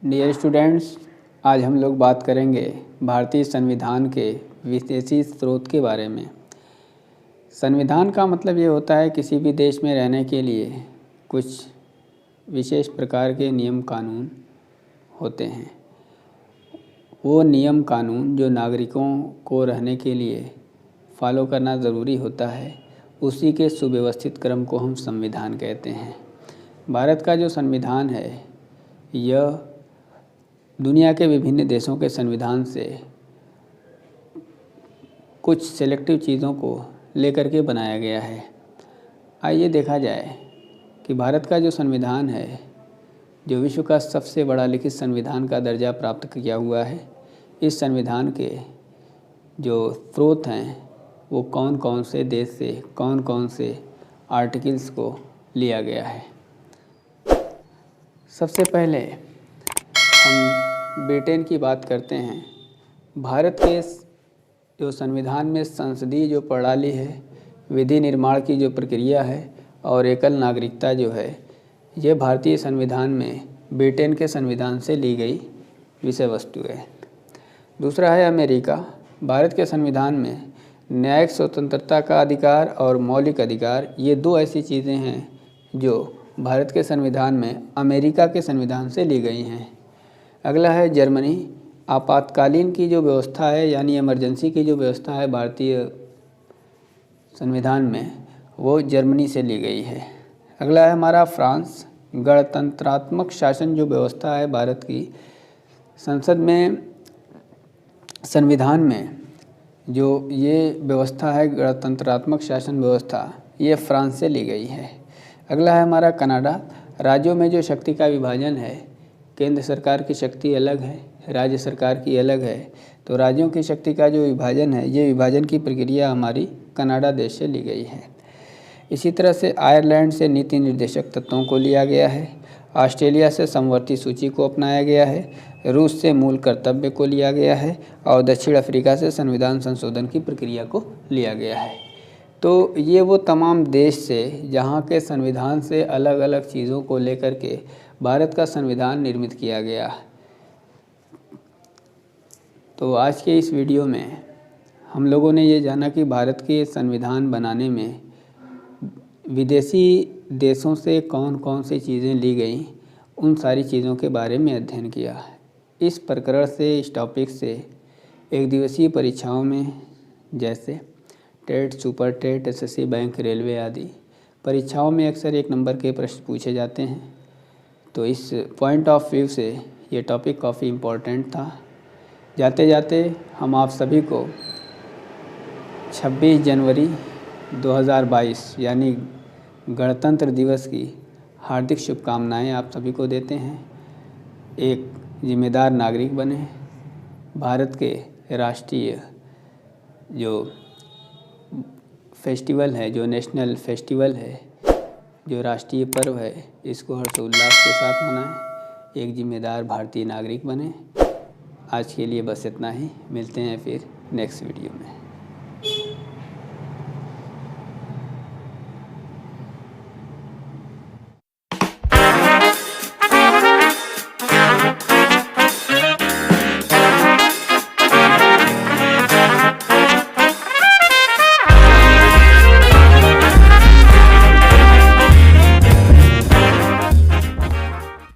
Dear students, आज हम लोग बात करेंगे भारतीय संविधान के विदेशी स्रोत के बारे में। संविधान का मतलब ये होता है किसी भी देश में रहने के लिए कुछ विशेष प्रकार के नियम कानून होते हैं। वो नियम कानून जो नागरिकों को रहने के लिए फॉलो करना ज़रूरी होता है, उसी के सुव्यवस्थित क्रम को हम संविधान कहते हैं। भारत का जो संविधान है यह दुनिया के विभिन्न देशों के संविधान से कुछ सेलेक्टिव चीज़ों को लेकर के बनाया गया है। आइए देखा जाए कि भारत का जो संविधान है, जो विश्व का सबसे बड़ा लिखित संविधान का दर्जा प्राप्त किया हुआ है, इस संविधान के जो स्रोत हैं वो कौन कौन से देश से कौन कौन से आर्टिकल्स को लिया गया है। सबसे पहले हम ब्रिटेन की बात करते हैं। भारत के जो संविधान में संसदीय जो प्रणाली है, विधि निर्माण की जो प्रक्रिया है और एकल नागरिकता जो है, ये भारतीय संविधान में ब्रिटेन के संविधान से ली गई विषय वस्तु है। दूसरा है अमेरिका। भारत के संविधान में न्यायिक स्वतंत्रता का अधिकार और मौलिक अधिकार, ये दो ऐसी चीज़ें हैं जो भारत के संविधान में अमेरिका के संविधान से ली गई हैं। अगला है जर्मनी। आपातकालीन की जो व्यवस्था है यानी इमरजेंसी की जो व्यवस्था है भारतीय संविधान में, वो जर्मनी से ली गई है। अगला है हमारा फ्रांस। गणतंत्रात्मक शासन जो व्यवस्था है भारत की संसद में, संविधान में जो ये व्यवस्था है गणतंत्रात्मक शासन व्यवस्था, ये फ्रांस से ली गई है। अगला है हमारा कनाडा। राज्यों में जो शक्ति का विभाजन है, केंद्र सरकार की शक्ति अलग है, राज्य सरकार की अलग है, तो राज्यों की शक्ति का जो विभाजन है, ये विभाजन की प्रक्रिया हमारी कनाडा देश से ली गई है। इसी तरह से आयरलैंड से नीति निर्देशक तत्वों को लिया गया है। ऑस्ट्रेलिया से समवर्ती सूची को अपनाया गया है। रूस से मूल कर्तव्य को लिया गया है और दक्षिण अफ्रीका से संविधान संशोधन की प्रक्रिया को लिया गया है। तो ये वो तमाम देश से जहाँ के संविधान से अलग अलग चीज़ों को लेकर के भारत का संविधान निर्मित किया गया। तो आज के इस वीडियो में हम लोगों ने ये जाना कि भारत के संविधान बनाने में विदेशी देशों से कौन कौन सी चीज़ें ली गई, उन सारी चीज़ों के बारे में अध्ययन किया। इस प्रकरण से, इस टॉपिक से एक दिवसीय परीक्षाओं में जैसे TET, super TET, SSC, bank, railway आदि परीक्षाओं में अक्सर एक नंबर के प्रश्न पूछे जाते हैं। तो इस पॉइंट ऑफ व्यू से ये टॉपिक काफ़ी इम्पोर्टेंट था। जाते जाते हम आप सभी को 26 जनवरी 2022 यानी गणतंत्र दिवस की हार्दिक शुभकामनाएं आप सभी को देते हैं। एक जिम्मेदार नागरिक बने। भारत के राष्ट्रीय जो फेस्टिवल है, जो नेशनल फेस्टिवल है, जो राष्ट्रीय पर्व है, इसको हर्षोल्लास के साथ मनाएं। एक जिम्मेदार भारतीय नागरिक बने। आज के लिए बस इतना ही। मिलते हैं फिर नेक्स्ट वीडियो में।